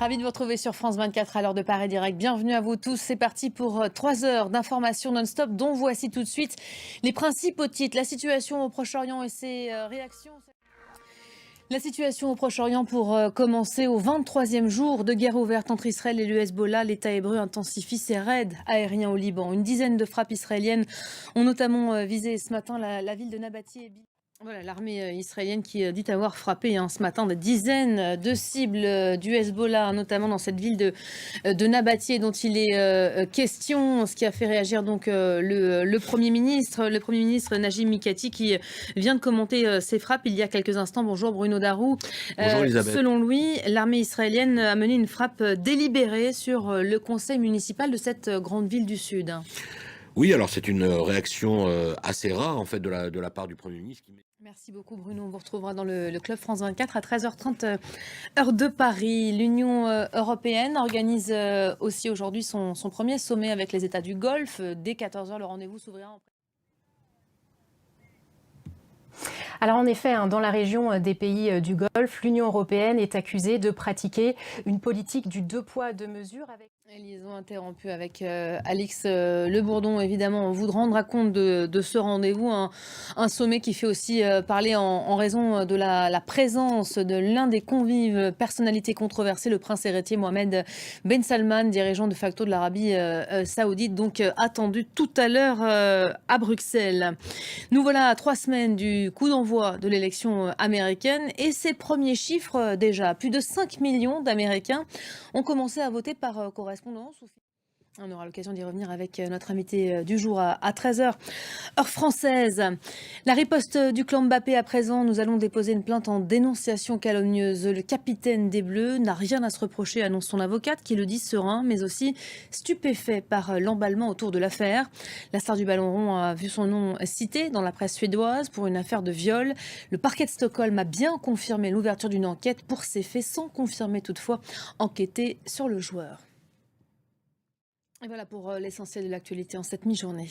Ravi de vous retrouver sur France 24 à l'heure de Paris Direct. Bienvenue à vous tous. C'est parti pour 3 heures d'informations non-stop dont voici tout de suite les principaux titres. La situation au Proche-Orient et ses réactions. La situation au Proche-Orient pour commencer au 23e jour de guerre ouverte entre Israël et le Hezbollah. L'État hébreu intensifie ses raids aériens au Liban. Une dizaine de frappes israéliennes ont notamment visé ce matin la ville de Nabati. Voilà, l'armée israélienne qui dit avoir frappé ce matin des dizaines de cibles du Hezbollah, notamment dans cette ville de Nabatieh dont il est question, ce qui a fait réagir donc le Premier ministre Najim Mikati qui vient de commenter ces frappes il y a quelques instants. Bonjour Bruno Darou. Bonjour Elisabeth. Selon lui, l'armée israélienne a mené une frappe délibérée sur le conseil municipal de cette grande ville du Sud. Oui, alors c'est une réaction assez rare en fait de la part du Premier ministre. Merci beaucoup Bruno, on vous retrouvera dans le Club France 24 à 13h30 heure de Paris. L'Union européenne organise aussi aujourd'hui son premier sommet avec les États du Golfe. Dès 14h, le rendez-vous s'ouvrira. Alors en effet, dans la région des pays du Golfe, l'Union européenne est accusée de pratiquer une politique du deux poids, deux mesures. Liaison interrompue avec Alix Le Bourdon, évidemment. On vous rendra compte de ce rendez-vous, un sommet qui fait aussi parler en raison de la présence de l'un des convives, personnalité controversée, le prince héritier Mohamed Ben Salman, dirigeant de facto de l'Arabie saoudite, donc attendu tout à l'heure à Bruxelles. Nous voilà à 3 semaines du coup d'envoi de l'élection américaine et ses premiers chiffres déjà. Plus de 5 millions d'Américains ont commencé à voter par correspondance. On aura l'occasion d'y revenir avec notre invité du jour à 13h, heure française. La riposte du clan Mbappé à présent. Nous allons déposer une plainte en dénonciation calomnieuse. Le capitaine des Bleus n'a rien à se reprocher, annonce son avocate, qui le dit serein, mais aussi stupéfait par l'emballement autour de l'affaire. La star du ballon rond a vu son nom cité dans la presse suédoise pour une affaire de viol. Le parquet de Stockholm a bien confirmé l'ouverture d'une enquête pour ces faits, sans confirmer toutefois enquêter sur le joueur. Et voilà pour l'essentiel de l'actualité en cette mi-journée.